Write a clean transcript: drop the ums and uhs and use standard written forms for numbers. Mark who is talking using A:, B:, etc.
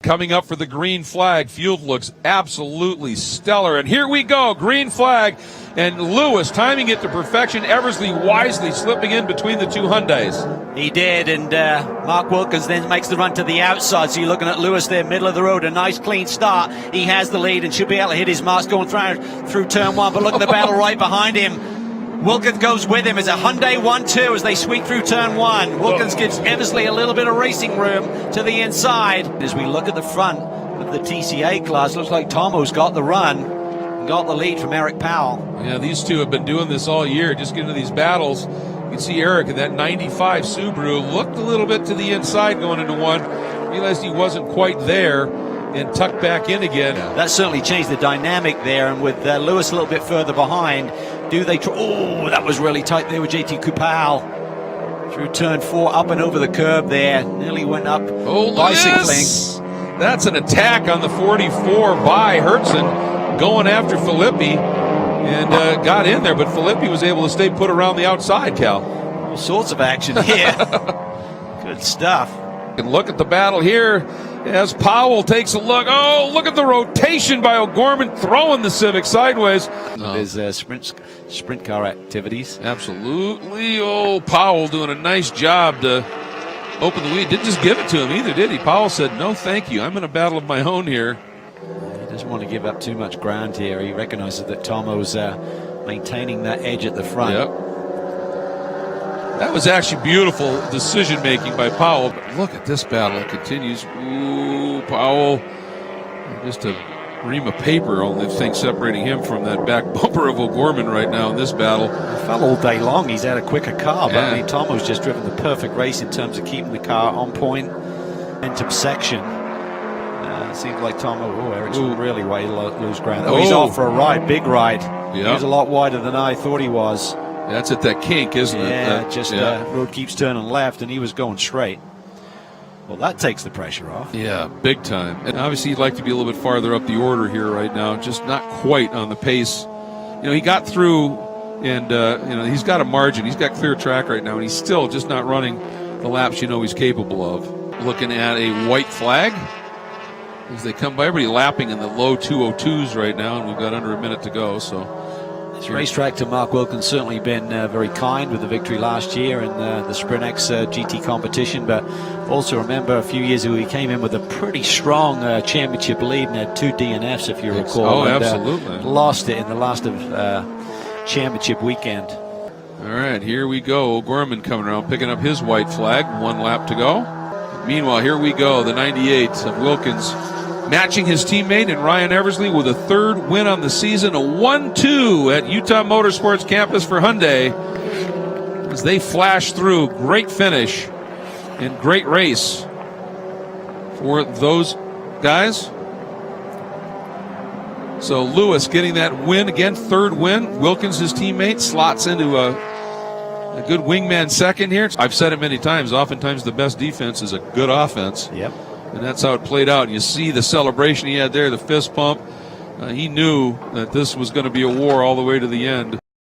A: coming up for the green flag. Field looks absolutely stellar. And here we go, green flag. And Lewis timing it to perfection. Eversley wisely slipping in between the two Hyundais.
B: He did, and Mark Wilkins then makes the run to the outside. So you're looking at Lewis there, middle of the road. A nice clean start. He has the lead and should be able to hit his marks going through turn one. But look at the battle right behind him. Wilkins goes with him as a Hyundai 1-2 as they sweep through turn one. Wilkins gives Eversley a little bit of racing room to the inside. As we look at the front of the TCA class, looks like Tomo's got the run. Got the lead from Eric Powell.
A: Yeah, these two have been doing this all year, just getting into these battles. You can see Eric in that 95 Subaru looked a little bit to the inside going into one, realized he wasn't quite there, and tucked back in again.
B: That certainly changed the dynamic there, and with Lewis a little bit further behind, do they try? Oh, that was really tight there with JT Kupal. Through turn four, up and over the curb there, nearly went up bicycling.
A: That's an attack on the 44 by Hertzen. Going after Filippi and got in there, but Filippi was able to stay put around the outside, Cal.
B: All sorts of action here. Good stuff.
A: And look at the battle here as Powell takes a look. Oh, look at the rotation by O'Gorman throwing the Civic sideways.
B: There's sprint car activities.
A: Absolutely. Oh, Powell doing a nice job to open the lead. Didn't just give it to him either, did he? Powell said, no, thank you. I'm in a battle of my own here.
B: Doesn't want to give up too much ground here. He recognizes that Tomo's maintaining that edge at the front.
A: Yep. That was actually beautiful decision making by Powell. But look at this battle. It continues. Ooh, Powell. Just a ream of paper, only thing separating him from that back bumper of O'Gorman right now in this battle.
B: He fell all day long. He's had a quicker car, but I mean, Tomo's just driven the perfect race in terms of keeping the car on point. Into section. Seems like Tomo, Eric's really way to lose ground. Oh, he's off for a ride, big ride. Yep. He was a lot wider than I thought he was.
A: That's at that kink, isn't it?
B: Yeah, road keeps turning left, and he was going straight. Well, that takes the pressure off.
A: Yeah, big time. And obviously, he'd like to be a little bit farther up the order here right now, just not quite on the pace. You know, he got through, and you know, he's got a margin. He's got clear track right now, and he's still just not running the laps you know he's capable of. Looking at a white flag as they come by. Everybody lapping in the low 202s right now, and we've got under a minute to go. So
B: this racetrack to Mark Wilkins certainly been very kind with the victory last year in the Sprint X GT competition, but also remember a few years ago he came in with a pretty strong championship lead and had two DNFs, if you recall.
A: Oh, absolutely.
B: Lost it in the last of championship weekend.
A: All right, here we go. O'Gorman coming around, picking up his white flag. 1 lap to go. Meanwhile, here we go. The 98 of Wilkins matching his teammate and Ryan Eversley with a third win on the season, a 1-2 at Utah Motorsports campus for Hyundai as they flash through. Great finish and great race for those guys. So Lewis getting that win again, third win. Wilkins, his teammate, slots into a good wingman second here. I've said it many times, oftentimes the best defense is a good offense.
B: Yep.
A: And that's how it played out. And you see the celebration he had there, the fist pump. He knew that this was going to be a war all the way to the end.